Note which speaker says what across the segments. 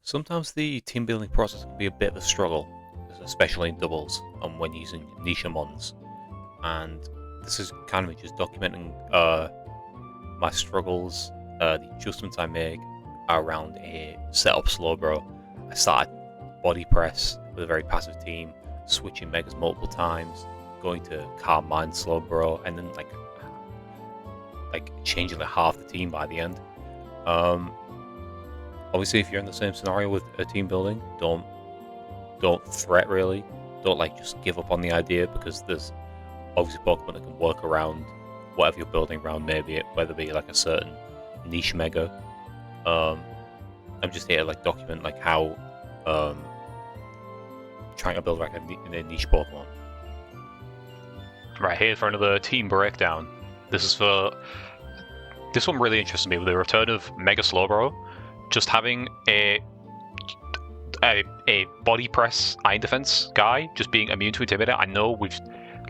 Speaker 1: Sometimes the team building process can be a bit of a struggle, especially in doubles and when using niche mons. And this is kind of just documenting my struggles, the adjustments I make around a setup Slowbro. I started body press with a very passive team, switching megas multiple times, going to calm mind Slowbro, and then like changing like half the team by the end. Obviously, if you're in the same scenario with a team building, don't threat really. Don't like just give up on the idea, because there's obviously Pokemon that can work around whatever you're building around, maybe whether it be like a certain niche mega. I'm just here to like document like how trying to build like a niche Pokemon.
Speaker 2: Right, here for another team breakdown. This one really interests me with the return of Mega Slowbro. Just having a body press iron defense guy just being immune to Intimidate. I know we've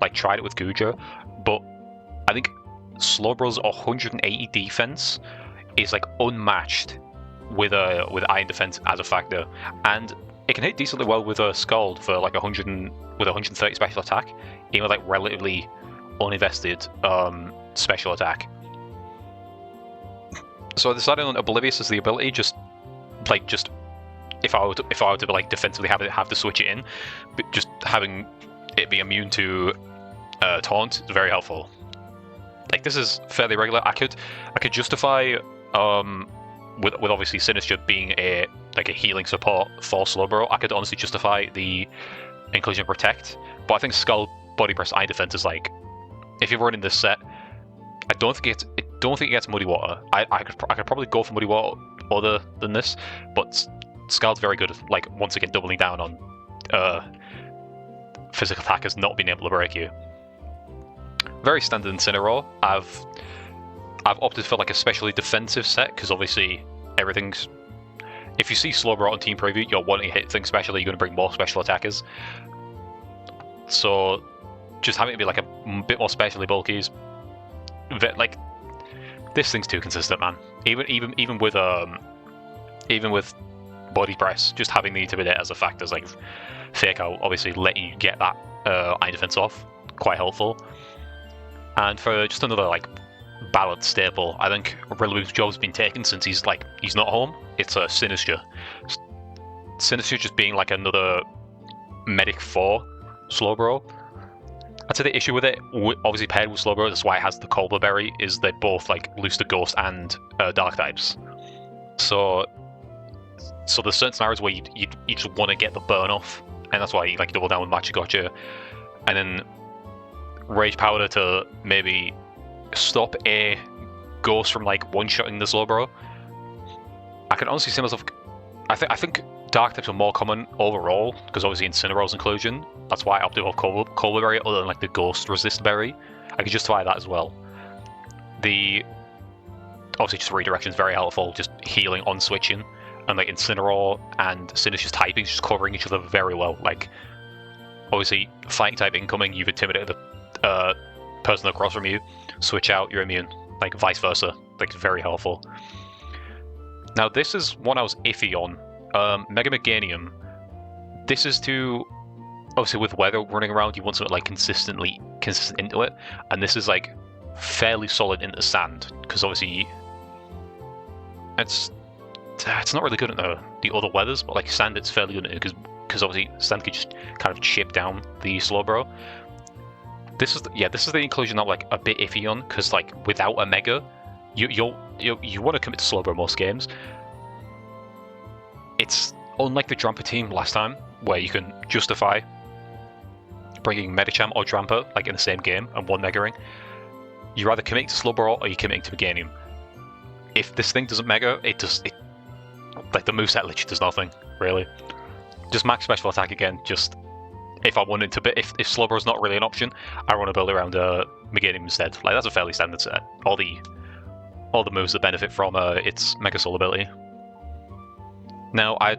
Speaker 2: like tried it with Guja, but I think Slowbro's 180 defense is like unmatched with iron defense as a factor, and it can hit decently well with a Scald for like 130 special attack, even with like relatively uninvested special attack. So I decided on Oblivious as the ability, just if I were to like defensively have to switch it in, but just having it be immune to taunt is very helpful. Like, this is fairly regular. I could justify with obviously Sinister being a healing support for Slowbro. I could honestly justify the inclusion of Protect, but I think Skull Body Press Eye Defense is like, if you're running this set, I don't think it gets Muddy Water. I could probably go for Muddy Water other than this, but Scald's very good at, like, once again doubling down on physical attackers not being able to break you. Very standard Incineroar. I've opted for like a specially defensive set, because obviously everything's, if you see Slowbro on team preview, you're wanting to hit things specially, you're going to bring more special attackers. So just having it be like a bit more specially bulky is like, this thing's too consistent, man. Even with body press, just having the Intimidate as a factor is like fake out, obviously letting you get that eye defense off, quite helpful. And for just another like balanced staple, I think Rillaboom's job's been taken since he's not home. It's a Sinister. Sinister just being like another medic for Slowbro. I'd say the issue with it, obviously paired with Slowbro, that's why it has the Colbur Berry, is they both like lose to Ghost and Dark types. So there's certain scenarios where you just want to get the burn off, and that's why you like double down with Machigotcha, and then Rage Powder to maybe stop a Ghost from like one-shotting the Slowbro. I can honestly see myself. I think Dark types are more common overall, because obviously Incineroar's inclusion. That's why I opted for Colbur Berry, other than like the Ghost Resist Berry. I could justify that as well. Obviously just redirection is very helpful, just healing on switching, and like Incineroar and Sinister's typing just covering each other very well. Like, obviously fighting type incoming, you've intimidated the person across from you, switch out, you're immune. Like vice versa. Like, it's very helpful. Now this is one I was iffy on. Mega Meganium. This is to, obviously with weather running around, you want something like consistent into it, and this is like fairly solid into sand, because obviously it's not really good at the other weathers, but like sand it's fairly good at, because obviously sand can just kind of chip down the Slowbro. This is the inclusion I'm like a bit iffy on, because like without a Mega, you want to commit to Slowbro most games. It's unlike the Drampa team last time, where you can justify bringing Medicham or Drampa like in the same game and one Mega Ring. You're either committing to Slowbro or you're committing to Meganium. If this thing doesn't Mega, it like the moveset literally does nothing, really. Just max special attack again, just if I wanted to, if Slowbro's not really an option, I want to build around Meganium instead. Like, that's a fairly standard set. All the moves that benefit from its Mega Soul ability. Now, I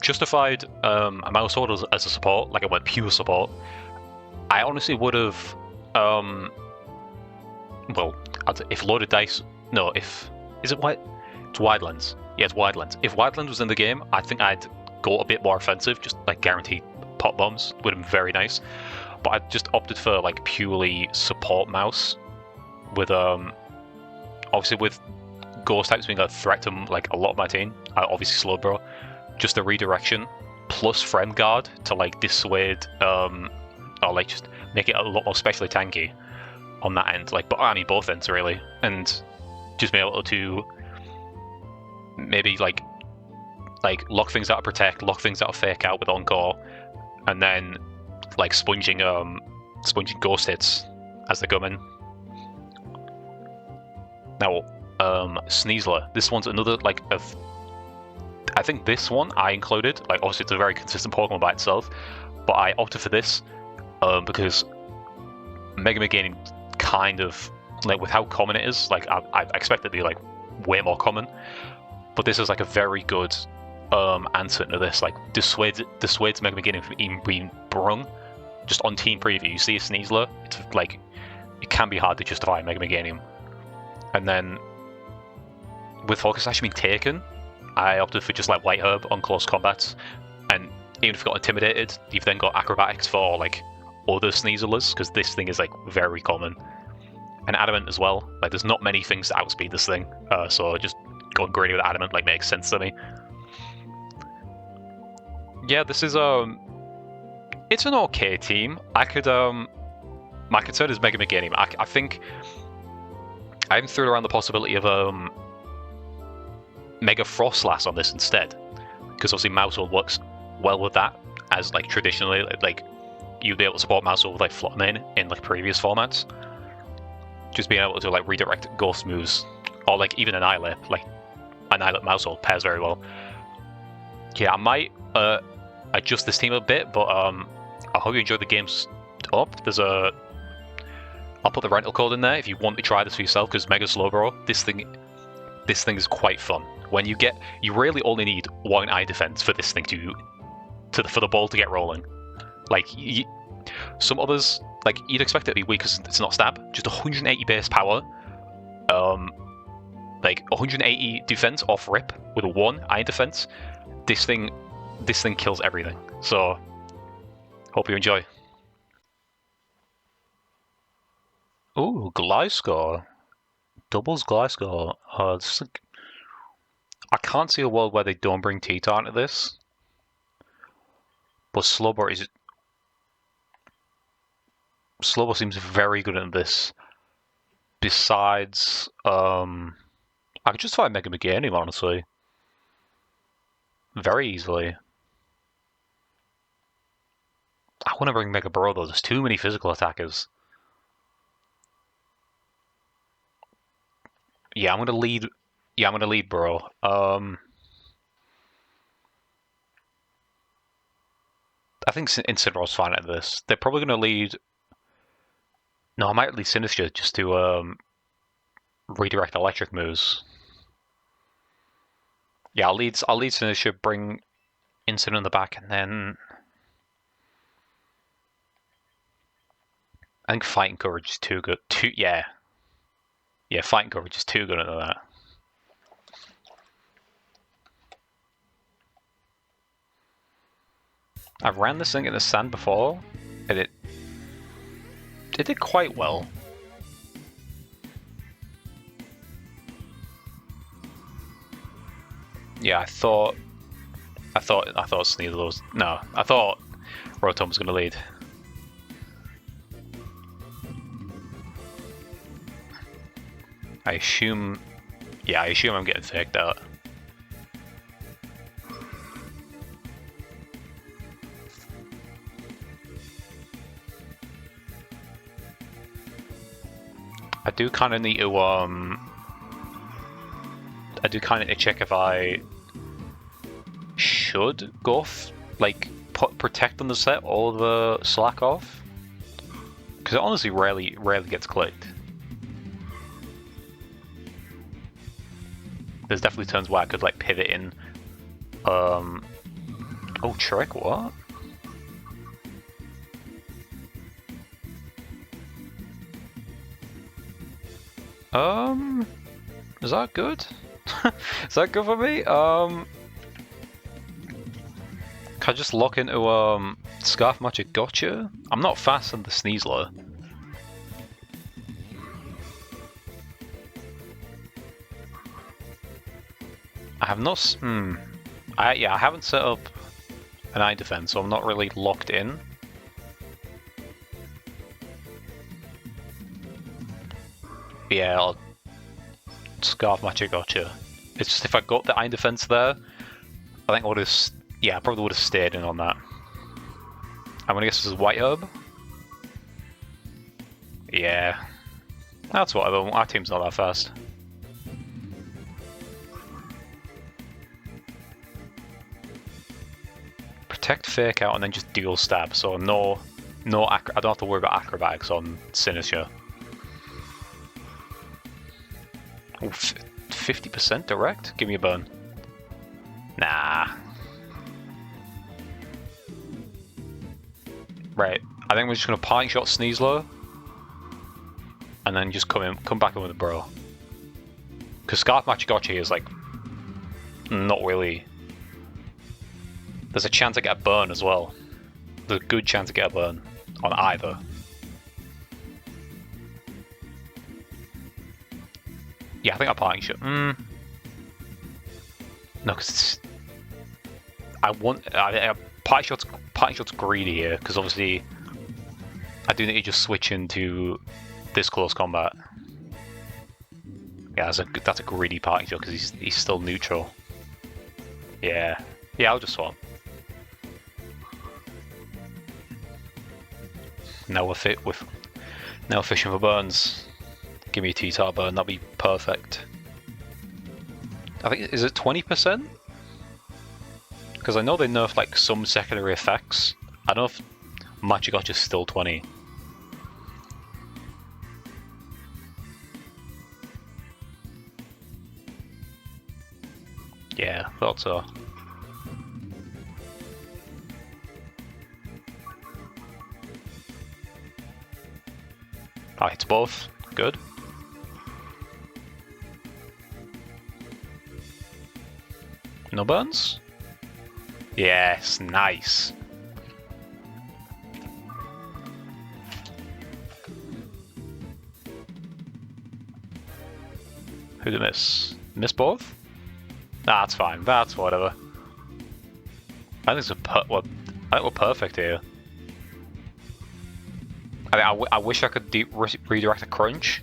Speaker 2: justified a Mouse Sword as a support, like I went pure support. I honestly would have, well, if loaded dice, no, if, is it white? It's wide lens. Yeah, it's Widelands. If Widelands was in the game, I think I'd go a bit more offensive, just like guaranteed pop bombs would have been very nice. But I just opted for like purely support mouse with obviously with ghost types being a threat to like a lot of my team. Obviously Slowbro, just the redirection plus friend guard to like dissuade or like just make it a lot more specially tanky on that end. Like, but I mean both ends really, and just be able to maybe like lock things out of protect, lock things out of fake out with encore, and then like sponging ghost hits as they come in. Now, Sneasler. This one's another like I think this one I included. Like obviously it's a very consistent Pokemon by itself, but I opted for this because Mega Meganim kind of like with how common it is. Like I expect it to be like way more common, but this is like a very good answer to this. Like dissuades Mega Meganim from even being brung. Just on team preview, you see a Sneasler, it's like it can be hard to justify Mega Meganium. And then with Focus Sash being taken, I opted for just like White Herb on close combats. And even if you got intimidated, you've then got acrobatics for like other Sneaslers, because this thing is like very common. And Adamant as well. Like there's not many things to outspeed this thing, so just going greedy with Adamant like makes sense to me. Yeah, this is it's an okay team. I could my concern is Mega Meganium. I think I even threw around the possibility of Mega Frostlass on this instead, because obviously Mousehold works well with that, as like traditionally like you'd be able to support Mousehold with like Flotman in like previous formats. Just being able to like redirect ghost moves, or like even Annihilate, like Annihilate Mousehold pairs very well. Yeah, I might adjust this team a bit, but I hope you enjoyed the games up. I'll put the rental code in there if you want to try this for yourself, because Mega Slowbro, this thing is quite fun. When you really only need one eye defense for this thing for the ball to get rolling. Like some others, like you'd expect it to be weak because it's not stab. Just 180 base power, like 180 defense off rip with a 1 eye defense. This thing kills everything. So hope you enjoy. Ooh, Gliscor. Doubles Gliscor. I can't see a world where they don't bring Teton into this. But Slowbro seems very good at this. Besides, I could just find Mega Meganium, honestly. Very easily. I want to bring Mega Bro though, there's too many physical attackers. Yeah, I'm gonna lead Bro. I think Incineroar's fine at this. They're probably gonna lead. No, I might lead Sinister just to redirect electric moves. Yeah, I'll lead Sinister, bring Incin in the back, and then I think Fighting Courage is too good. Yeah, Fighting Courage is too good at that. I've ran this thing in the sand before, and it did quite well. Yeah, I thought neither of those. No, I thought Rotom was going to lead. I assume I'm getting faked out. I do kind of need to check if I should go put Protect on the set or the Slack off, because it honestly rarely gets clicked. There's definitely turns where I could like pivot in. Oh, Trick, what? Is that good? Is that good for me? Can I just lock into Scarf Magic Gotcha? I'm not fast on the Sneasler. I have not. I haven't set up an eye defense, so I'm not really locked in. Yeah, I'll Scarf Magic Gotcha. It's just if I got the eye defense there, I think I would have. Yeah, I probably would have stayed in on that. I'm gonna guess this is White Herb. Yeah, that's whatever. Our team's not that fast. Protect, Fake Out, and then just deal stab. So no, I don't have to worry about acrobatics on Sinister. 50% direct? Give me a burn. Nah. Right. I think we're just gonna party shot Sneasler, and then just come back in with a bro. Because Scarf Magic Gotcha is like not really. There's a chance I get a burn as well. There's a good chance I get a burn on either. Yeah, I think I'll parting shot. No, because parting shot's greedy here, because obviously I do need to just switch into this close combat. Yeah, that's a greedy parting shot because he's still neutral. Yeah, I'll just swap. Now we're fishing for burns. Give me a T-Tar burn, that'd be perfect. I think, is it 20%? Because I know they nerfed like some secondary effects. I don't know if Magic Gotcha's still 20. Yeah, thought so. Ah, it's both. Good. No burns? Yes, nice. Who did miss? Miss both? Nah, that's fine. That's whatever. I think we're perfect here. I wish I could redirect a crunch,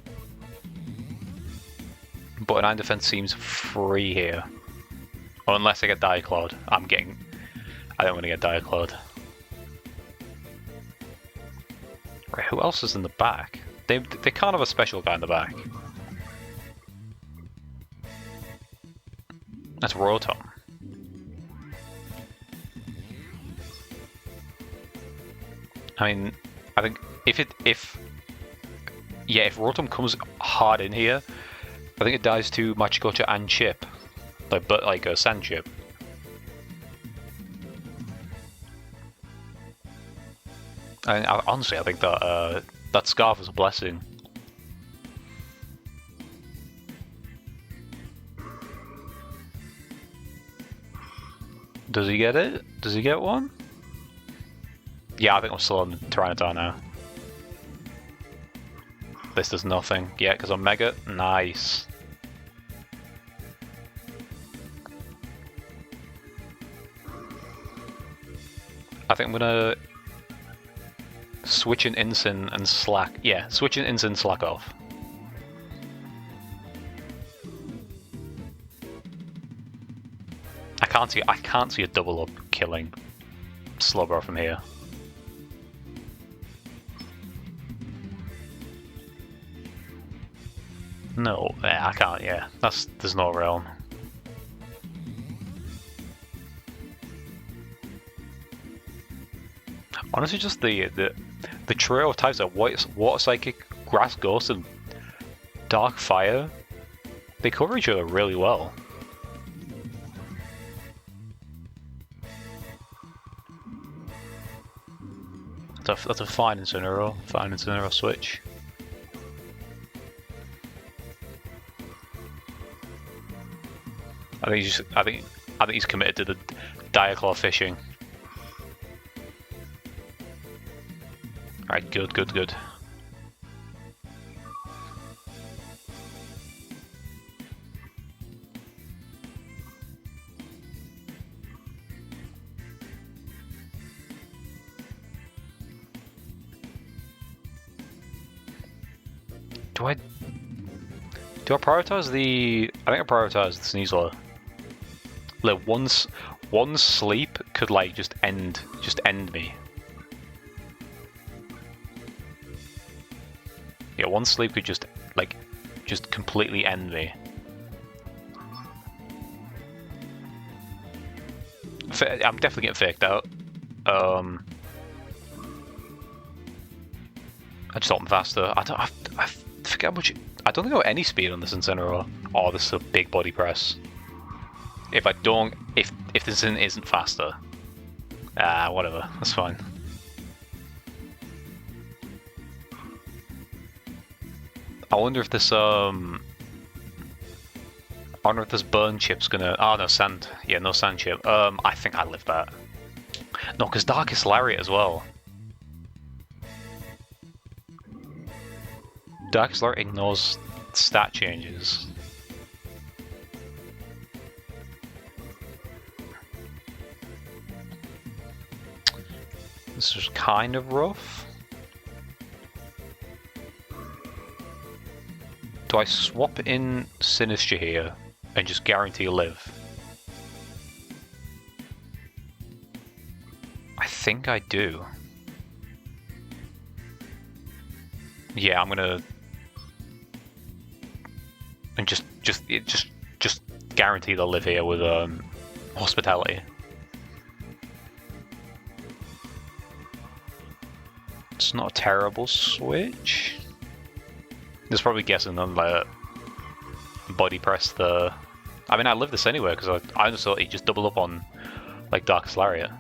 Speaker 2: but an iron defense seems free here. Unless I get Diaclawed. I don't want to get Diaclawed. Right, who else is in the back? They can't have a special guy in the back. That's Rotom. I mean, I think if Rotom comes hard in here, I think it dies to Magic Gotcha and Chip, like a Sand Chip. And honestly, I think that that Scarf is a blessing. Does he get it? Does he get one? Yeah, I think I'm still on Tyranitar now. This does nothing. Yeah, because I'm Mega. Nice. I think I'm gonna switch in Incin and Slack. Yeah, switch in Incin, Slack off. I can't see a double up killing Slowbro from here. No, yeah, I can't. Yeah, there's no realm. Honestly, just the trio of types of Water Psychic, Grass Ghost, and Dark Fire, they cover each other really well. That's a fine Incineroar switch. I think he's committed to the Diaclaw fishing. Alright, good. Do I prioritize the? I think I prioritize the Sneasler. Like one sleep could like just end me. Yeah, one sleep could just completely end me. I'm definitely getting faked out. I just thought I'm faster. I forget how much. I don't think I got any speed on this Incineroar. Oh, this is a big body press. If this isn't faster, whatever. That's fine. I wonder if this burn chip's gonna. Oh no, sand. Yeah, no sand chip. I think I live that. No, because Darkest Lariat as well. Darkest Lariat ignores stat changes. This is kind of rough. Do I swap in Sinistra here and just guarantee a live? I think I do. Yeah, I'm gonna and just guarantee they'll live here with hospitality. It's not a terrible switch. Just probably guessing on like body press the. I mean, I live this anyway because I just thought he'd just double up on like Darkest Lariat.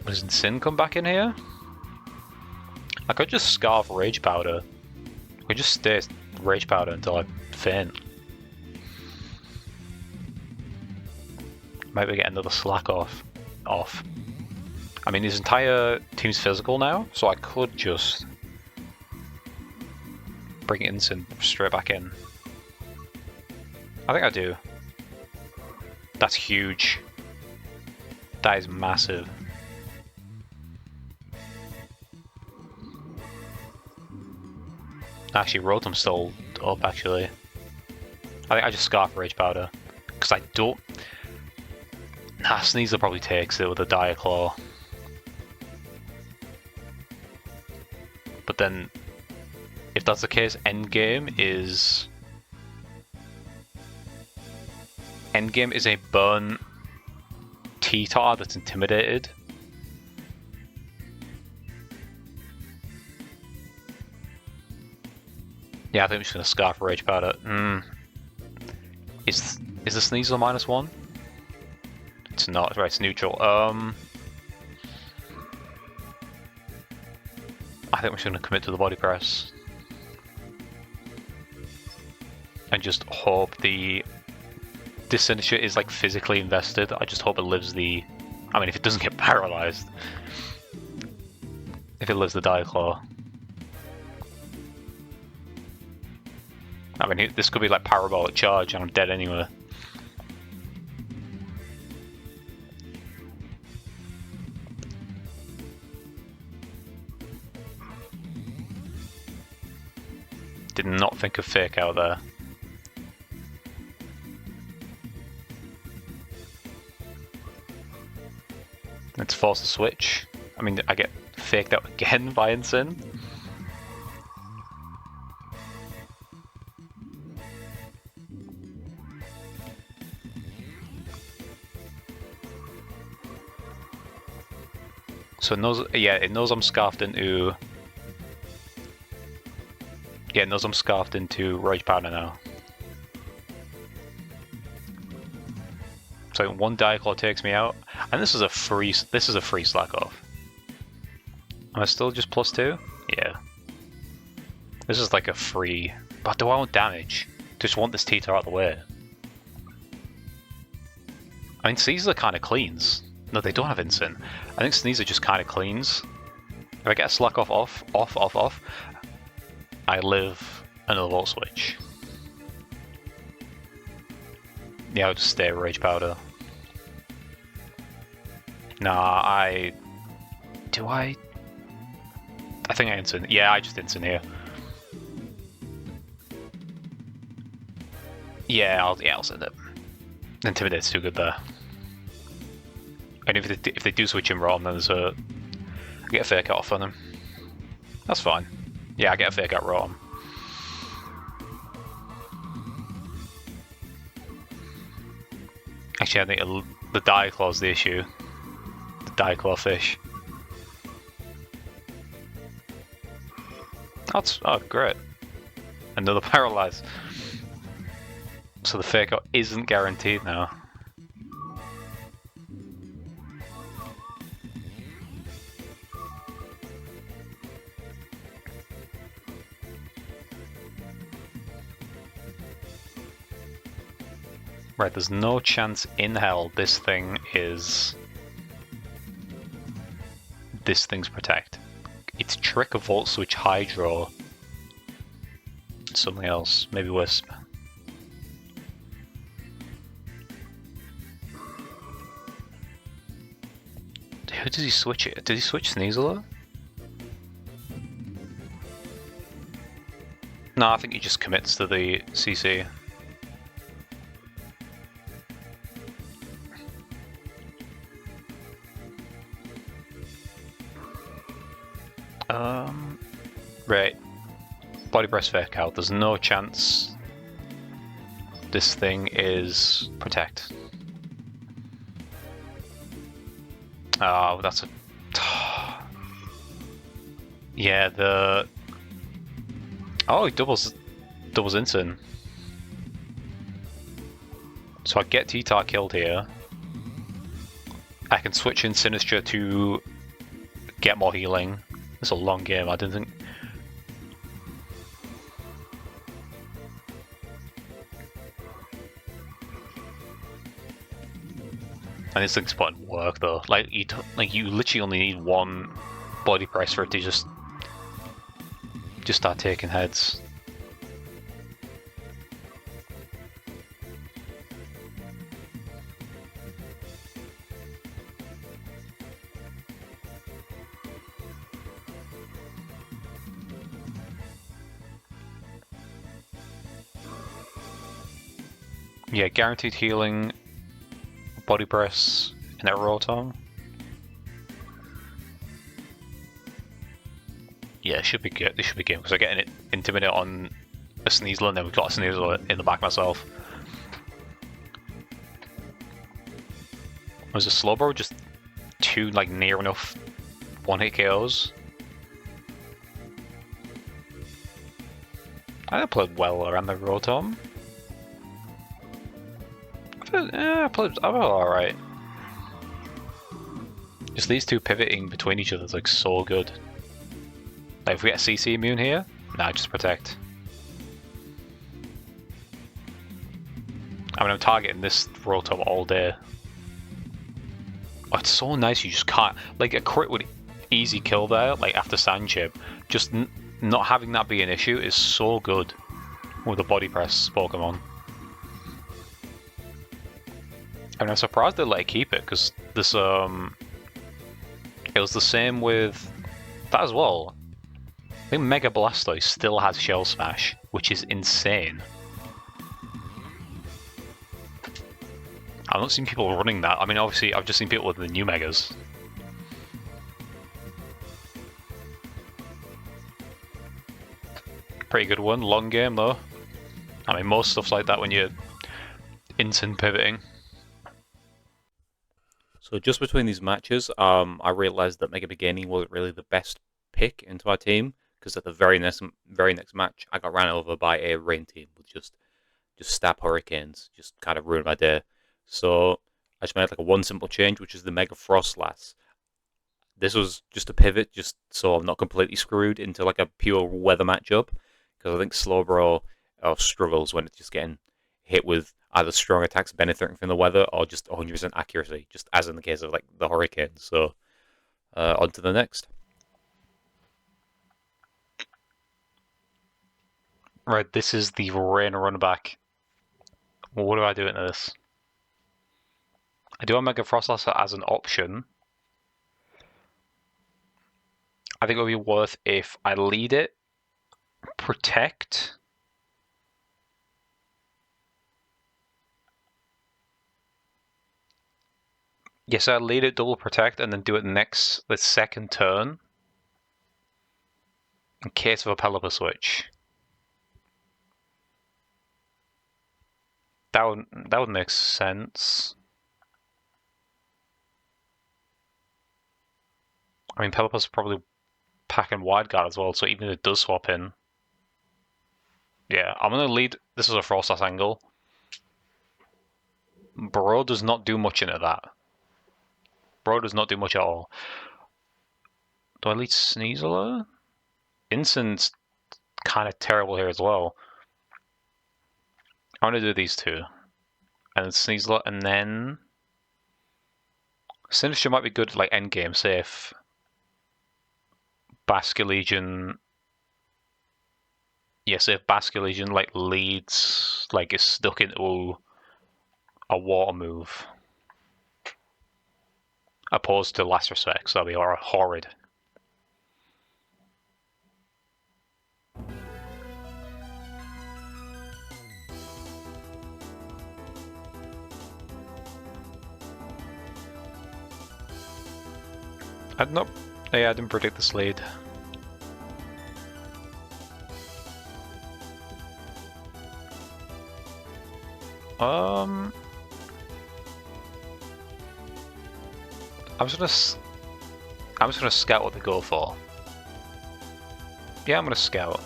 Speaker 2: Does Sin come back in here? I could just Scarf Rage Powder. I could just stay Rage Powder until I faint. Maybe get another slack off. I mean, his entire team's physical now, so I could just bring Incin straight back in. I think I do. That's huge. That is massive. Actually, Rotom's still up, actually. I think I just Scarf Rage Powder. Because I don't... Nah, Sneasler probably takes it with a Diaclaw. But then, if that's the case, endgame is a burn T-Tar that's intimidated. Yeah, I think I'm just gonna Scarf Rage Powder. Is the Sneasler -1? It's not, right, it's neutral. I think we're just gonna commit to the body press. And just hope this Sinister is like physically invested. I just hope it lives the... I mean, if it doesn't get paralyzed. If it lives the Diaclaw. I mean, this could be like Parabolic Charge and I'm dead anyway. Did not think of Fake out there. Let's force a switch. I mean, I get faked out again by Incin. So it knows, yeah, it knows I'm scarfed into... Yeah, it knows I'm scarfed into Rage Powder now. So one Diaclaw takes me out, and this is a free slack off. Am I still just +2? Yeah. This is like a free... But do I want damage? Just want this Teeter out of the way. I mean, Sneasel are kind of cleans. No, they don't have Instant. I think Sneasel just kind of cleans. If I get a Slack off, I live another Volt Switch. Yeah, I'll just stay Rage Powder. Nah, do I? I think I Instant. Yeah, I just Instant here. Yeah, I'll send it. Intimidate's too good there. And if they do switch in ROM, then I get a fake out off on them. That's fine. Yeah, I get a fake out ROM. Actually, I think the Diaclaw's the issue. The Diaclaw fish. Oh, great. Another Paralyze. So the fake out isn't guaranteed now. Right, there's no chance in hell this thing's Protect. It's Trick, a Volt Switch, Hydro, something else, maybe Wisp. Who does he switch it? Did he switch Sneasel? No, I think he just commits to the CC. Right. Body Press Fake Out. There's no chance this thing is Protect. Oh, that's a... Yeah, the... Oh, he doubles Instant. So I get T-Tar killed here. I can switch in Sinistra to get more healing. It's a long game, I didn't think... And this thing's putting work though. Like you literally only need one body press for it to just start taking heads. Yeah, guaranteed healing. Body press in that Rotom. Yeah, it should be good. This should be good because I'm getting it Intimidate on a Sneasel and then we've got a Sneasel in the back myself. Was a Slowbro just two like near enough one-hit KOs? I played well around the Rotom. I played alright. Just these two pivoting between each other is like so good. Like if we get a CC immune here, nah, just Protect. I mean, I'm targeting this Rotom all day. Oh, it's so nice you just can't... Like a crit would easy kill there, like after Sandchip. Just not having that be an issue is so good with a Body Press Pokemon. I mean, I'm surprised they let it keep it, because this, it was the same with that as well. I think Mega Blastoise still has Shell Smash, which is insane. I've not seen people running that. I mean, obviously, I've just seen people with the new Megas. Pretty good one, long game though. I mean, most stuff's like that when you're instant pivoting.
Speaker 1: So just between these matches, I realized that Mega Beginning wasn't really the best pick into our team, because at the very next match, I got ran over by a rain team with just stab hurricanes, just kind of ruined my day. So I just made like a one simple change, which is the Mega Frostlass. This was just a pivot, just so I'm not completely screwed into like a pure weather matchup. because I think Slowbro struggles when it's just getting hit with either strong attacks benefiting from the weather or just 100% accuracy, just as in the case of like the Hurricane. So on to the next.
Speaker 2: Right, this is the rain run back. What do I do into this? I do have Mega Frostlass as an option. I think it would be worth if I lead it, protect. Yes, I lead it, double protect, and then do it the second turn. In case of a Pelipper switch. That would make sense. I mean, Pelipper's probably packing Wide Guard as well, so even if it does swap in. Yeah, I'm gonna lead. This is a Frostlass angle. Bro does not do much into that. Bro does not do much at all. Do I lead Sneasler? Insant's kind of terrible here as well. I'm gonna do these two. And then Sneasler, and then Sinister might be good like endgame safe. Basculegion. Yes, if Basculegion like leads, like is stuck into a water move. Opposed to Last Respect, so that'd be horrid. I didn't predict this lead. I'm just gonna scout what they go for. Yeah, I'm gonna scout.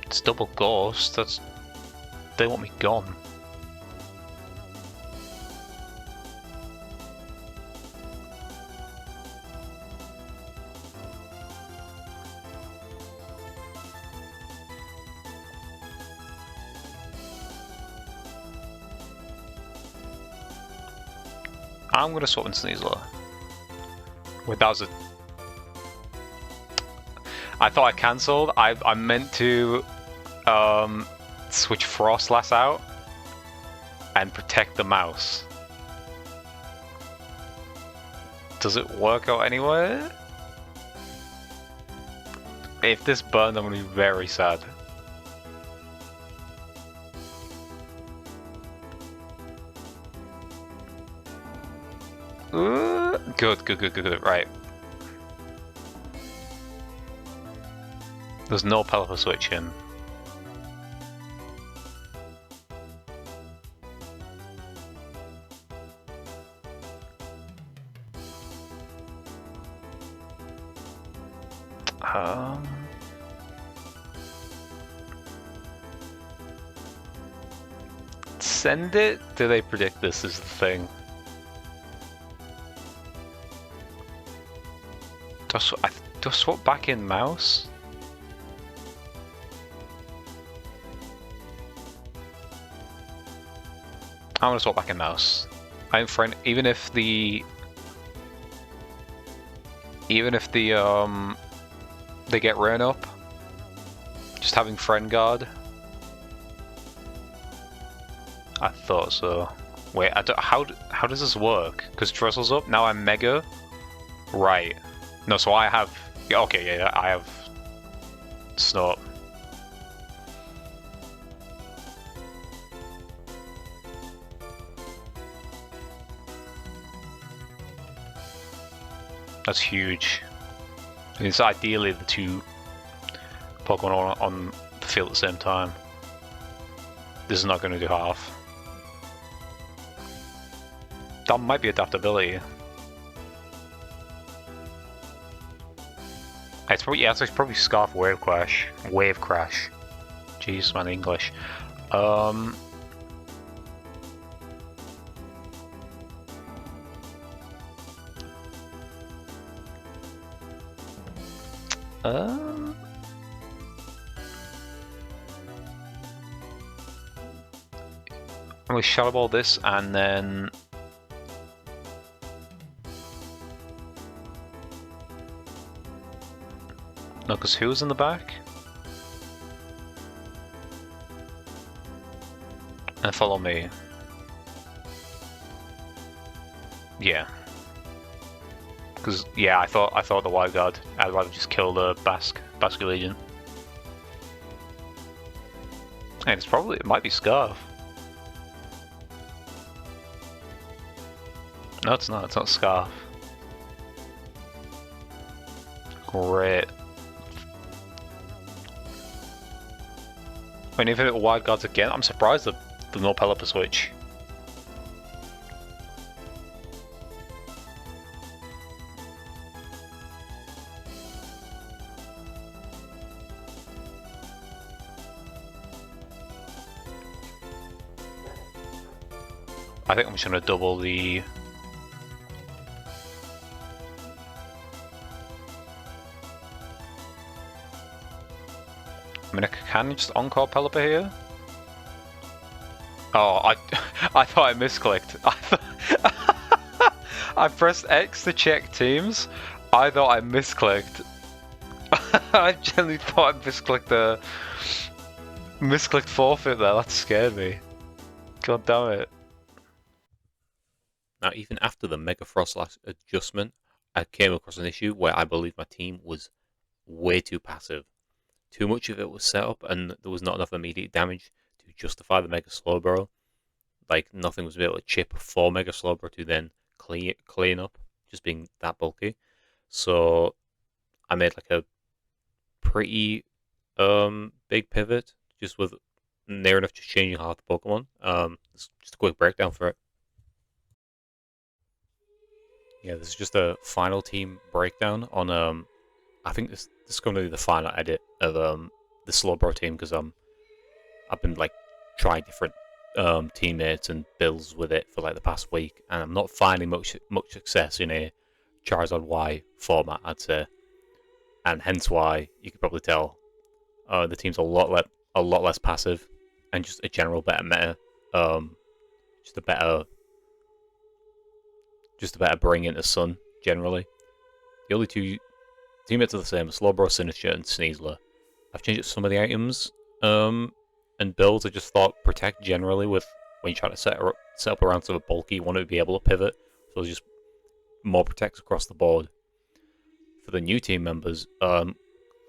Speaker 2: It's double ghost. They want me gone. I'm gonna swap in Sneasler. Wait, that was a... I thought I cancelled. I meant to switch Frostlass out and protect the mouse. Does it work out anywhere? If this burns, I'm gonna be very sad. Good. Right. There's no Pelipper switch in. Send it? Do they predict this is the thing? Do I swap back in mouse? I'm gonna swap back in mouse. I'm friend even if the they get ran up, just having friend guard. I thought so. Wait, how does this work? Because Dressel's up now. I'm Mega, right? No, so I have. Yeah, okay, yeah, I have Snort. That's huge. It's ideally the two Pokemon on the field at the same time. This is not going to do half. That might be adaptability. It's probably, yeah, it's probably Scarf Wave Crash. Wave Crash. Jeez, man, English. I'm going to shadow ball this and then no, because who's in the back? And follow me. Yeah. Because yeah, I thought the Wild Guard. I'd rather just kill the Basque Legion. And it might be Scarf. No, it's not. It's not Scarf. Great. I mean, if it Wild Guards again, I'm surprised that the no Pelipper switch. I think I'm just gonna double the. I mean, can I just encore Pelipper here? Oh, I thought I misclicked. I pressed X to check teams. I thought I misclicked. I genuinely thought I misclicked forfeit there. That scared me. God damn it.
Speaker 1: Now, even after the Mega Frostlash adjustment, I came across an issue where I believe my team was way too passive. Too much of it was set up, and there was not enough immediate damage to justify the Mega Slowbro. Like, nothing was able to chip for Mega Slowbro to then clean up, just being that bulky. So I made like a pretty big pivot, just with near enough just changing half the Pokemon. Just a quick breakdown for it. Yeah, this is just a final team breakdown on I think this is going to be the final edit of the Slowbro team, because I've been like trying different teammates and builds with it for like the past week, and I'm not finding much success in a Charizard Y format, I'd say, and hence why you could probably tell the team's a lot less passive, and just a general better meta, just a better bring into Sun generally. The only two teammates are the same: Slowbro, Sinistcha, and Sneasler. I've changed some of the items and builds. I just thought Protect generally, with when you try to set up around sort of bulky, you want to be able to pivot. So just more Protects across the board. For the new team members,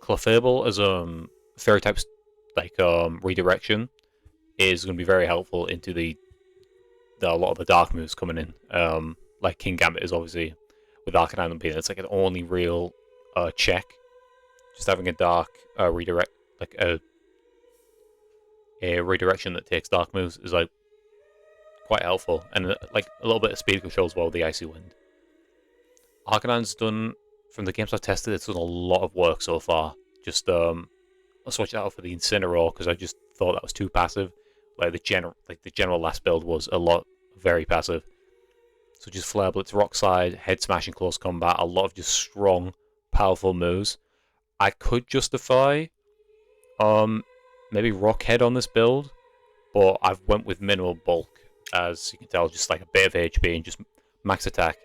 Speaker 1: Clefable as Fairy types like redirection is going to be very helpful into a lot of the dark moves coming in. Like King Gambit is obviously, with Arcanine being, it's like an only real check. Just having a dark redirect, like a redirection that takes dark moves, is like quite helpful, and like a little bit of speed control as well with the Icy Wind. Arcanine's done, from the games I've tested, it's done a lot of work so far. Just I'll switch it out for the Incineroar because I just thought that was too passive. Like the general last build was very passive. So just Flare Blitz, Rock Slide, Head Smash in close combat, a lot of just strong, powerful moves. I could justify maybe Rock Head on this build, but I've went with minimal bulk, as you can tell, just like a bit of HP and just max attack.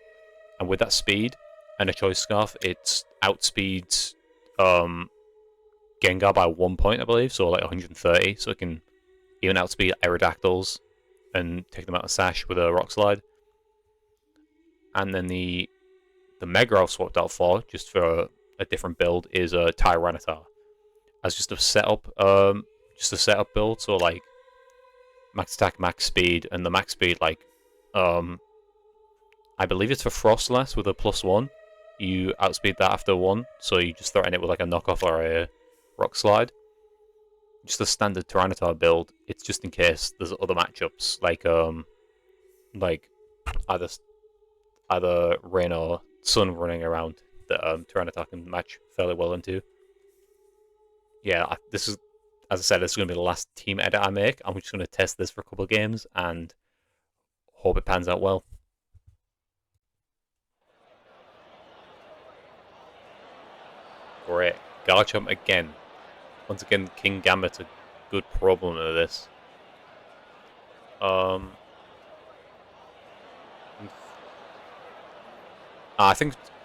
Speaker 1: And with that speed and a Choice Scarf, it outspeeds Gengar by 1 point, I believe, so like 130, so it can even outspeed Aerodactyls and take them out of Sash with a Rock Slide. And then the Mega I've swapped out for, just for a different build, is a Tyranitar. As just a setup build, so like max attack, max speed, and the max speed, like I believe it's for Frostless with a +1. You outspeed that after 1, so you just threaten it with like a knockoff or a Rock Slide. Just a standard Tyranitar build. It's just in case there's other matchups, like either Rain or Sun running around that Tyranitar can match fairly well into. Yeah, this is, as I said, this is going to be the last team edit I make. I'm just going to test this for a couple of games and hope it pans out well. Great. Garchomp again. Once again, King Gambit's a good problem of this.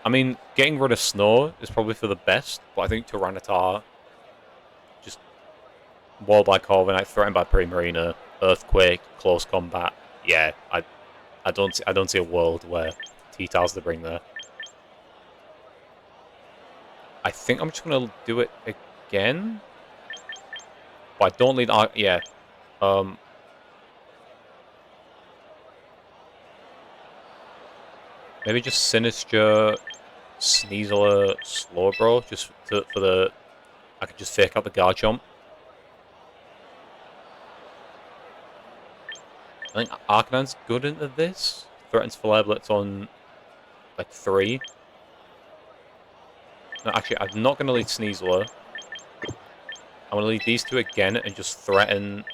Speaker 1: I mean, getting rid of Snow is probably for the best, but I think Tyranitar just walled by Corviknight, threatened by Primarina, Earthquake, close combat. Yeah, I don't see a world where T-Tar's the bring there. I think I'm just gonna do it again, but I don't need. Yeah. Maybe just Sinistra, Sneasler, Slowbro, just for the. I could just fake out the Garchomp. I think Arcanine good into this. Threatens Flare Blitz on like 3. No, actually, I'm not going to lead Sneasler. I'm going to lead these two again and just threaten.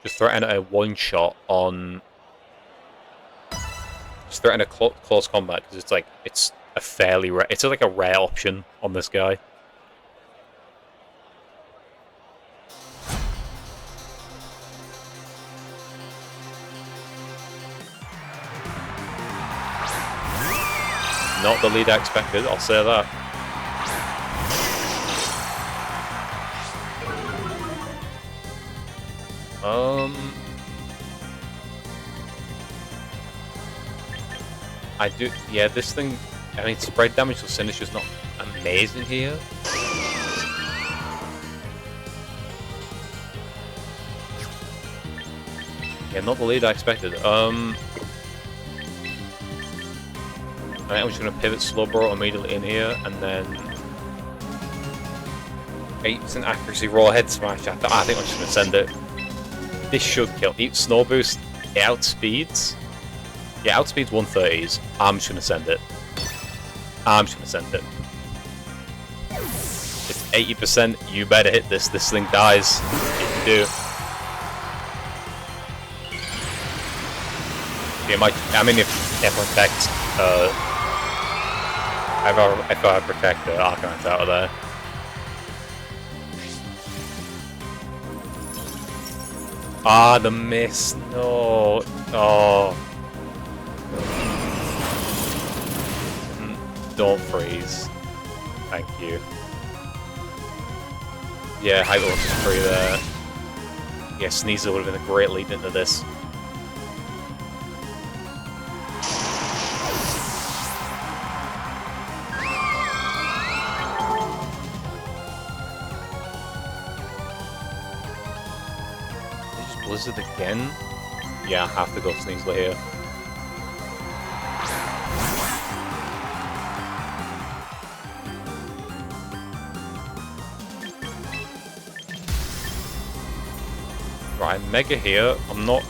Speaker 1: Just threaten a one-shot on. Just threaten a close combat because it's a fairly rare. It's like a rare option on this guy. Not the lead I expected, I'll say that. I do, yeah, this thing, I mean, spread damage to Sinistra's not amazing here. Yeah, not the lead I expected. I think I'm just going to pivot Slowbro immediately in here, and then 8% accuracy raw head smash. I think I'm just going to send it. This should kill. Snow Boost, it outspeeds. Yeah, outspeeds 130s. I'm just going to send it. I'm just going to send it. It's 80%. You better hit this. This thing dies. You can do. Yeah, I mean, if I protect, if I protect the Arcanine out of there. Ah, the miss. No. Oh. Don't freeze. Thank you. Yeah, Hyperlock is free there. Yeah, Sneasel would have been a great lead into this. Just Blizzard again? Yeah, I have to go Sneasel here. Right, Mega here. I'm not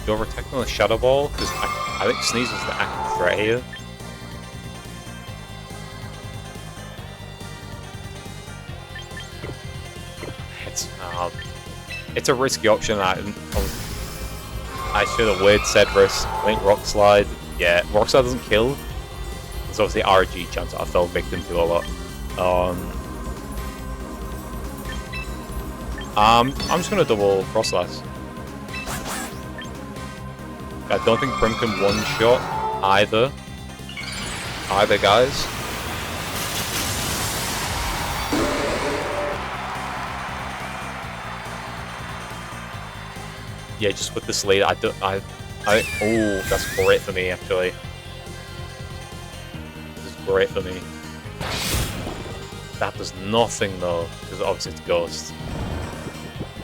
Speaker 1: overtaking the Shadow Ball because I think Sneasel's the active threat here. It's a risky option. I should have weird said risk. I think Rock Slide. Yeah, Rock Slide doesn't kill. There's obviously RG chance that I fell victim to a lot. I'm just gonna double Cross Slash. I don't think Prim can one-shot either. Guys. Yeah, just with this lead, oh, that's great for me actually. This is great for me. That does nothing though, because obviously it's Ghost.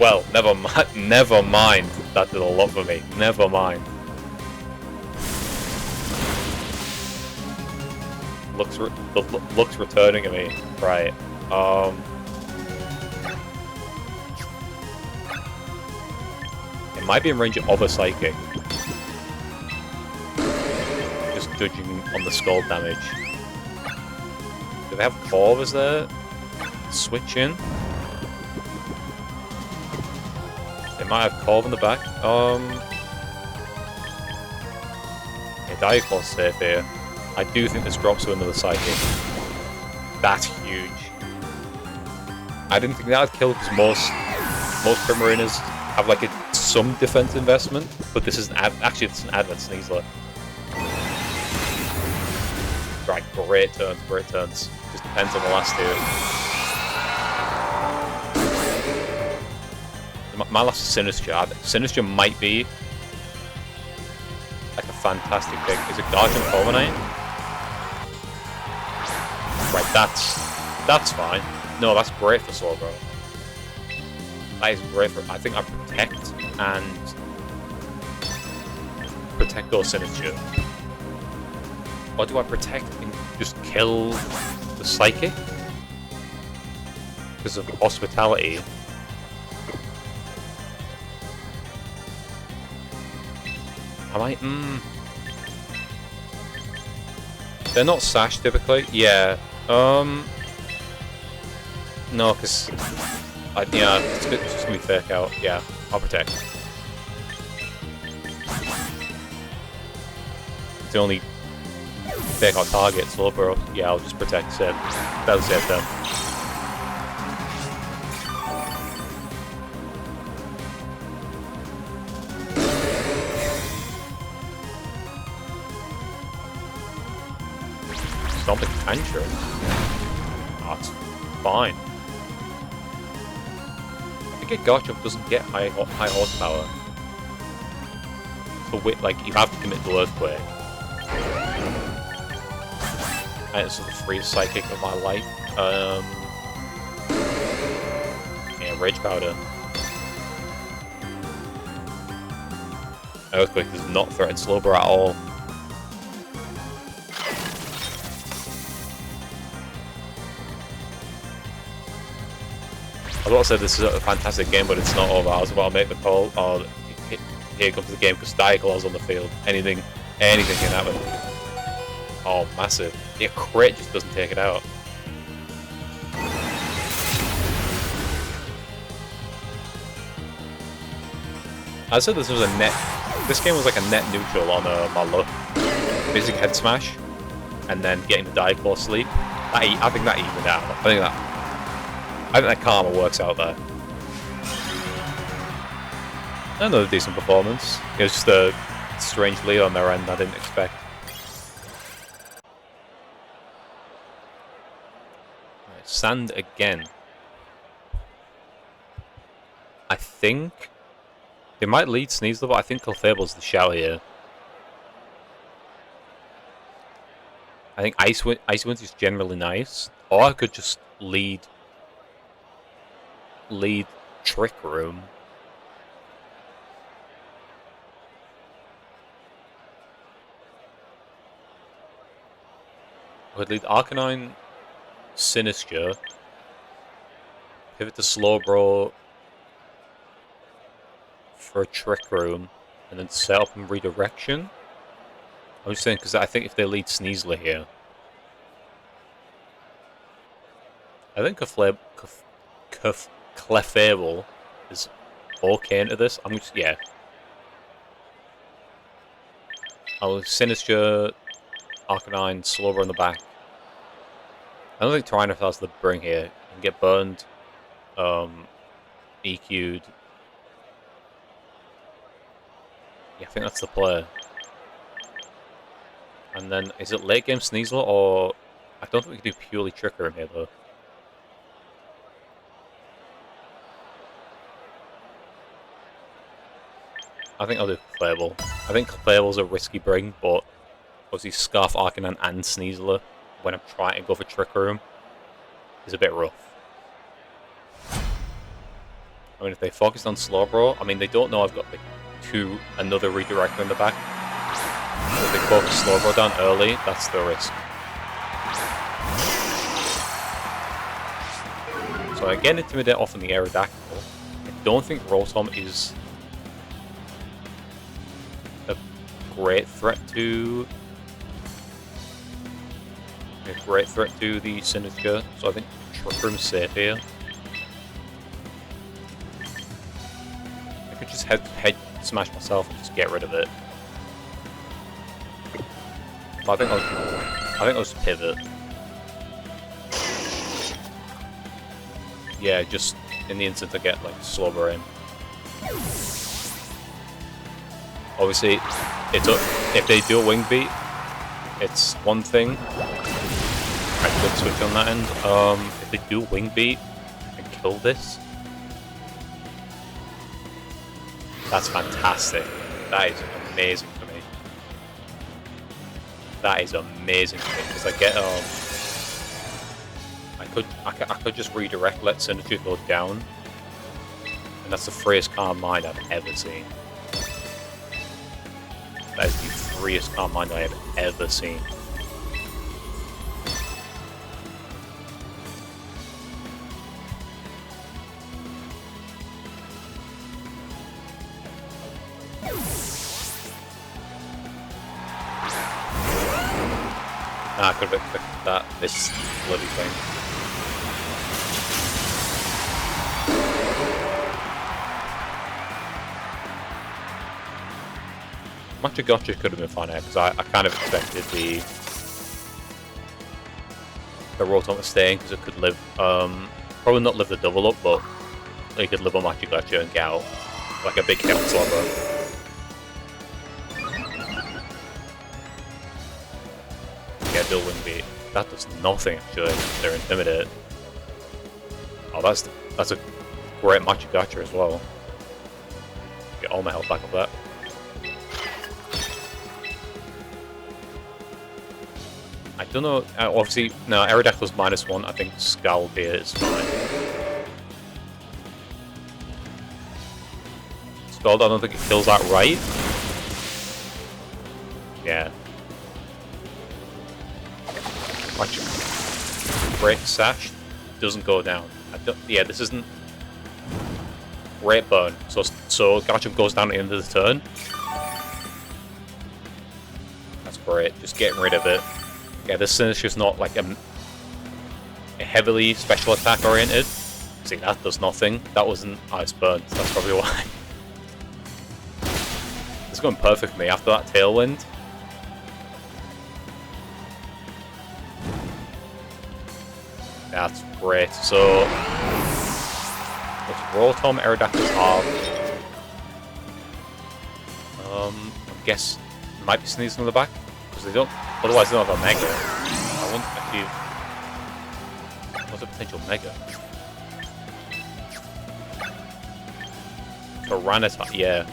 Speaker 1: Well, never mind. That did a lot for me. Never mind. Looks returning to me. Right. It might be in range of a Psychic. Just judging on the skull damage. Do they have Corvus there? Switch in. They might have Corv in the back. Yeah, Diaclaw's safe here. I do think this drops to another Psychic. That's huge. I didn't think that would kill because most Primarinas have like some defense investment, but this is actually it's an advent Sneasler. Right, great turns, great turns. Just depends on the last two. My last is Sinister. Sinister might be like a fantastic pick. Is it Guardian Fulminate? Right, that's fine. No, that's great for Slowbro. That is great for. I think I protect those Sinister. Or do I protect and just kill the Psychic? Because of Hospitality. Am I? They're not Sash typically. Yeah. No, because yeah, it's just gonna be fake out. Yeah, I'll protect. It's the only fake out target, Slowbro. Yeah, I'll just protect. Save. That'll save them. Stomping Tantrum. That's fine. I think a Garchomp doesn't get high horsepower. So like you have to commit to Earthquake. And it's the freeze Psychic of my life. Yeah, Rage Powder. Earthquake does not threaten Slowbro at all. I was about to say this is a fantastic game, but it's not over. I was about to make the call. Oh, here comes the game because Diaclaw's on the field. Anything can happen. Oh, massive. Yeah, crit just doesn't take it out. I said this was a net. This game was like a net neutral on my luck. Basic head smash, and then getting the Diaclaw sleep. I think that evened out. I think that karma works out there. Another decent performance. It was just a strange lead on their end I didn't expect. Right, Sand again. I think they might lead Sneasler, but I think Clefable's the shout here. I think Ice Wind is generally nice, or I could just lead Trick Room. I could lead Arcanine, Sinister, pivot to Slowbro for a Trick Room, and then set up and Redirection. I'm just saying because I think if they lead Sneasler here, I think Clefable is okay into this. I'm just, yeah. I'll Sinister, Arcanine, Slowbro in the back. I don't think Tyranitar has the bring here. You can get burned, EQ'd. Yeah, I think that's the play. And then, is it late game Sneasler, or... I don't think we can do purely Trick Room here, though. I think I'll do Clefable. I think Clefable's a risky bring, but obviously Scarf, Arcanine, and Sneasler, when I'm trying to go for Trick Room, is a bit rough. I mean, if they focused on Slowbro, I mean, they don't know I've got like another Redirector in the back. So if they focus Slowbro down early, that's the risk. So I get Intimidate off in the Aerodactyl. I don't think Rotom is a great threat to the Sinister, so I think Trick Room's safe here. I could just head smash myself and just get rid of it. But I think I'll just pivot. Yeah, just in the instant I get like Slowbro in. Obviously, if they do a wing beat, it's one thing. I could switch on that end. If they do a wing beat and kill this, that's fantastic. That is amazing for me. That is amazing for me because I get I could just redirect, let Synergy go down, and that's the freest Calm Mind I've ever seen. That is the freest Calm Mind I have ever seen. I could have expected that, this bloody thing. Matcha Gotcha could have been fun here, because I kind of expected the Rotom to stay in, because it could live, probably not live the double up, but it could live on Matcha Gotcha and get out, like a big Mega Slowbro. Yeah, dual wing beat. That does nothing actually. They're intimidated. Oh, that's a great Matcha Gotcha as well. Get all my health back off that. I don't know. Obviously, no. Aerodactyl's -1. I think Scalbeer is fine. Scald, I don't think it kills that right. Yeah. Watch it. Break Sash doesn't go down. Yeah, this isn't great burn. So Garchomp goes down at the end of the turn. That's great. Just getting rid of it. Yeah, this Sinister's not like a heavily special attack oriented. See, that does nothing. That wasn't Ice Burn. So that's probably why. It's going perfect for me after that Tailwind. That's great. So, let's Rotom, Aerodactyl's half. I guess might be sneezing on the back because they don't. Otherwise, they don't have a Mega. I want actually. What's a potential Mega? Tyranitar, yeah.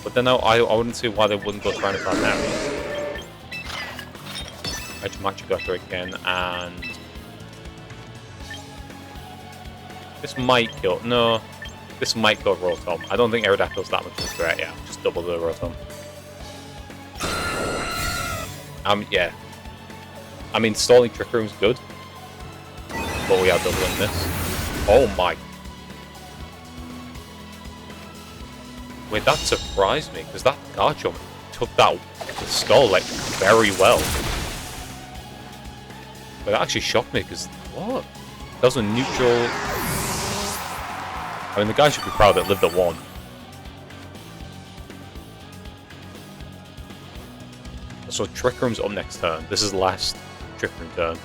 Speaker 1: But then I wouldn't see why they wouldn't go Tyranitar now. Matcha Gotcha again, and this might kill. No, this might kill Rotom. I don't think Aerodactyl's that much of a threat. Yeah, just double the Rotom. Yeah. I mean, stalling Trick Room's good, but we are doubling this. Oh my! Wait, that surprised me because that Garchomp took that Skull like very well. But that actually shocked me because what? That was a neutral. I mean, the guy should be proud that lived at 1. So Trick Room's up next turn. This is the last Trick Room turn.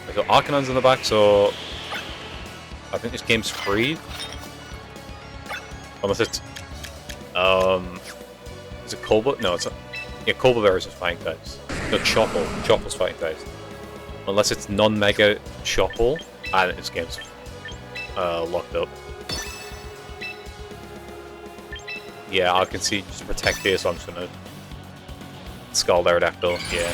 Speaker 1: I got Arcanines in the back, so I think this game's free. Unless it's is it Colbert? No, it's not. Yeah, Colbert is fighting types. No, Chople. Chople's fighting types. Unless it's non-Mega Chople, and this game's locked up. Yeah, I can see just protect here, so I'm just gonna Scald Aerodactyl. Yeah.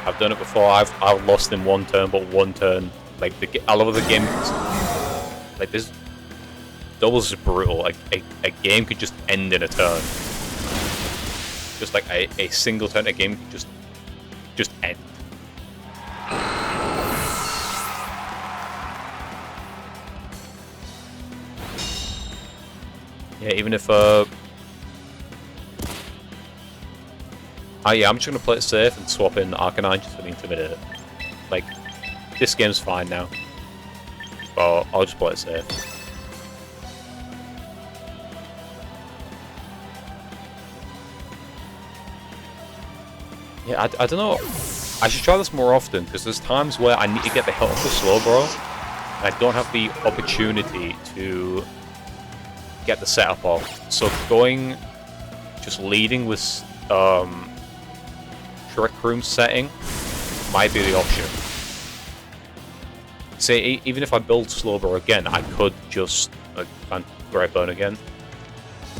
Speaker 1: I've done it before. I've lost in 1 turn, but 1 turn. Like I love the game. Like this, doubles is brutal. Like a game could just end in a turn. Just like a single turn, a game could just end. Yeah, even if yeah, I'm just gonna play it safe and swap in Arcanine just for the Intimidate. Like, this game's fine now. But I'll just play it safe. Yeah, I don't know. I should try this more often, because there's times where I need to get the hit off the Slowbro, and I don't have the opportunity to get the setup off. So just leading with Trick Room setting might be the option. Say, even if I build Slowbro again, I could just Great Burn again.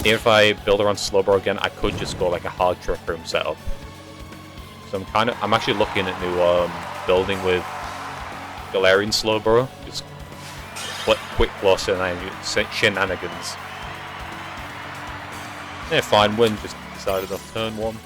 Speaker 1: Even if I build around Slowbro again, I could just go like a hard Trick Room setup. So I'm actually looking at new building with Galarian Slowbro, just quick claw shenanigans. Yeah, fine win, just decided off turn 1.